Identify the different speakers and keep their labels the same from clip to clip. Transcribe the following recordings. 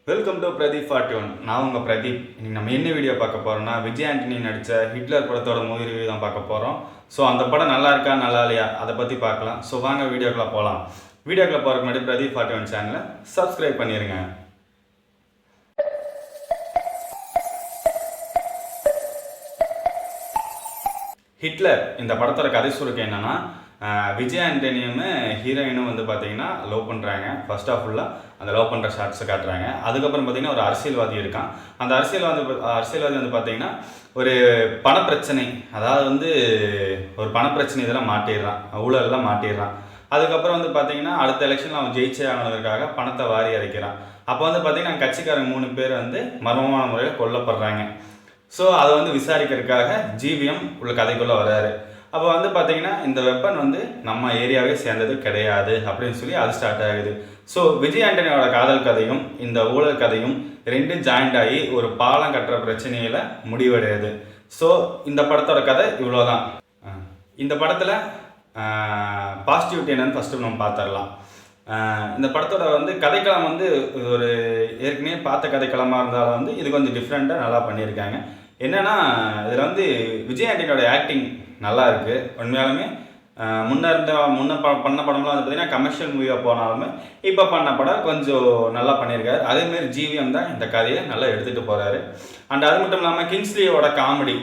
Speaker 1: Welcome to Pradeep 41. நான் உங்கள் பிரதீப். இன்னைக்கு நம்ம என்ன வீடியோ பார்க்க போகிறோம்னா, விஜய் ஆண்டனி நடித்த ஹிட்லர் படத்தோட மூவி ரிவ்யூ தான் பார்க்க போகிறோம். ஸோ அந்த படம் நல்லா இருக்கா நல்லா இல்லையா அதை பற்றி பார்க்கலாம். ஸோ வாங்க வீடியோக்குள்ளே போகலாம். வீடியோக்குள்ளே போகிறதுக்கு முன்னாடி பிரதீப் 41 சேனலை சப்ஸ்கிரைப் பண்ணிடுங்க. ஹிட்லர் இந்த படத்தோட கதை சுருக்கம் என்னன்னா, விஜய் ஆண்டனியும் ஹீரோயினும் வந்து பார்த்தீங்கன்னா லவ் பண்ணுறாங்க. ஃபர்ஸ்ட் ஆஃப் ஃபுல்லாக அந்த லவ் பண்ணுற ஷார்ட்ஸை காட்டுறாங்க. அதுக்கப்புறம் பார்த்தீங்கன்னா ஒரு அரசியல்வாதி இருக்கான். அந்த அரசியல்வாதி வந்து பார்த்தீங்கன்னா ஒரு பணப்பிரச்சனை, அதாவது வந்து ஒரு பணப்பிரச்சனை இதெல்லாம் மாட்டிடுறான், ஊழலெல்லாம் மாட்டிடுறான். அதுக்கப்புறம் வந்து பார்த்தீங்கன்னா அடுத்த எலெக்ஷனில் அவன் ஜெயிச்சே ஆனதுக்காக பணத்தை வாரி அரைக்கிறான். அப்போ வந்து பார்த்தீங்கன்னா கட்சிக்காரங்க 3 பேர் வந்து மர்மமான முறையில் கொல்லப்படுறாங்க. ஸோ அதை வந்து விசாரிக்கிறதுக்காக ஜிவிஎம் உள்ள கதைக்குள்ளே வர்றாரு. அப்போ வந்து பார்த்தீங்கன்னா இந்த வெப்பன் வந்து நம்ம ஏரியாவே சேர்ந்தது கிடையாது அப்படின்னு சொல்லி அது ஸ்டார்ட் ஆகுது. ஸோ விஜய் ஆண்டனியோட காதல் கதையும் இந்த ஊழல் கதையும் ரெண்டும் ஜாயிண்ட் ஆகி ஒரு பாலம் கட்டுற பிரச்சனையில் முடிவடையுது. ஸோ இந்த படத்தோட கதை இவ்வளோதான். இந்த படத்தில் பாசிட்டிவிட்டி என்னன்னு ஃபஸ்ட்டு நம்ம பார்த்துடலாம். இந்த படத்தோட வந்து கதைக்களம் வந்து ஒரு ஏற்கனவே பார்த்த கதைக்களமாக இருந்தாலும் வந்து இது கொஞ்சம் டிஃப்ரெண்ட்டாக நல்லா பண்ணியிருக்காங்க. என்னென்னா இதில் வந்து விஜய் ஆண்டனியோட ஆக்டிங் நல்லா இருக்குது. உண்மையாலுமே முன்ன பண்ண படம்லாம் வந்து பார்த்திங்கன்னா கமர்ஷியல் மூவியாக போனாலுமே இப்போ பண்ண படம் கொஞ்சம் நல்லா பண்ணியிருக்காரு. அதேமாரி ஜிவிஎம் தான் இந்த கதையை நல்லா எடுத்துகிட்டு போகிறாரு. அண்ட் அது மட்டும் இல்லாமல் கிங்ஸ்லியோட காமெடி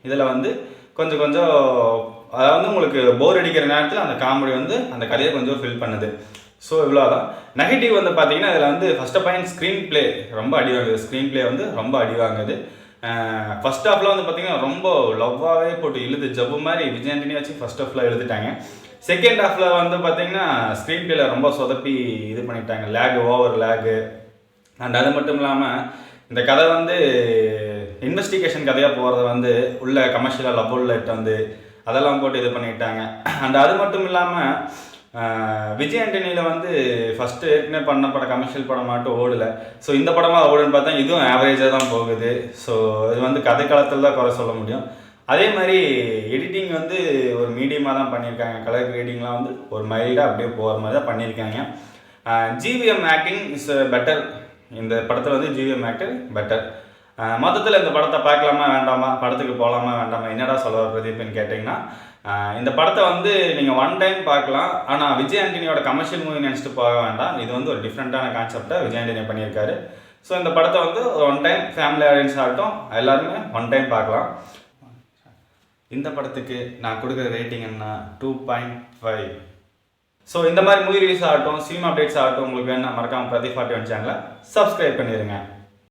Speaker 1: இதில் வந்து கொஞ்சம் அதாவது வந்து உங்களுக்கு போர் அடிக்கிற நேரத்தில் அந்த காமெடி வந்து அந்த கதையை கொஞ்சம் ஃபில் பண்ணுது. ஸோ இவ்வளோதான். நெகட்டிவ் வந்து பார்த்தீங்கன்னா இதில் வந்து ஃபஸ்ட் பாயிண்ட் ஸ்க்ரீன் பிளே ரொம்ப அடி வாங்குது. ஸ்க்ரீன் பிளே வந்து ரொம்ப அடி வாங்குது. ஃபஸ்ட் ஹாஃபில் வந்து பார்த்தீங்கன்னா ரொம்ப லவ்வாகவே போட்டு இழுது ஜவ்வு மாதிரி விஜய் ஆண்டனி வச்சு ஃபஸ்ட் ஹாஃபில் எழுதிட்டாங்க. செகண்ட் ஹாஃபில் வந்து பார்த்தீங்கன்னா ஸ்க்ரீன் பிளேல ரொம்ப சொதப்பி இது பண்ணிட்டாங்க. Over lag. அண்ட் அது மட்டும் இல்லாமல் இந்த கதை வந்து இன்வெஸ்டிகேஷன் கதையாக போகிறத வந்து உள்ள கமர்ஷியலாக லவ்வில் இட்டு வந்து அதெல்லாம் போட்டு இது பண்ணிட்டாங்க. அண்ட் அது மட்டும் இல்லாமல் விஜய் ஆண்டனியில் வந்து ஃபஸ்ட்டு ஏற்கனவே பண்ண படம் கமர்ஷியல் படம் மட்டும் ஓடலை. ஸோ இந்த படமாக ஓடுன்னு பார்த்தா இதுவும் ஆவரேஜாக தான் போகுது. ஸோ இது வந்து கதை காலத்தில் தான் குறை சொல்ல முடியும். அதே மாதிரி எடிட்டிங் வந்து ஒரு மீடியமாக தான் பண்ணியிருக்காங்க. கலர் கிரேடிங்லாம் வந்து ஒரு மைல்டாக அப்படியே போகிற மாதிரி தான் பண்ணியிருக்காங்க. GVM acting is better. இந்த படத்தில் வந்து ஜிவிஎம் ஆக்டர் பெட்டர். மொத்தத்தில் இந்த படத்தை பார்க்கலாமா வேண்டாமா, படத்துக்கு போகலாமா வேண்டாமா, என்னடா சொல்ல பிரதீப்னு கேட்டிங்கன்னா, இந்த படத்தை வந்து நீங்கள் ஒன் டைம் பார்க்கலாம். ஆனால் விஜய் ஆண்டனியோட கமர்ஷியல் மூவி நினச்சிட்டு போக வேண்டாம். இது வந்து ஒரு டிஃப்ரெண்ட்டான கான்செப்டை விஜய் ஆண்டனி பண்ணியிருக்காரு. ஸோ இந்த படத்தை வந்து ஒன் டைம் ஃபேமிலி ஆடியன்ஸ் ஆகட்டும் எல்லாருமே ஒன் டைம் பார்க்கலாம். இந்த படத்துக்கு நான் கொடுக்குற ரேட்டிங் என்ன 2.5. ஸோ இந்த மாதிரி மூவி ரிலீஸ் ஆகட்டும், சினிமா அப்டேட்ஸ் ஆகட்டும் உங்களுக்கு வேணால் மறக்காமல் பிரதீப் 41 சேனலை சப்ஸ்கிரைப் பண்ணிடுங்க.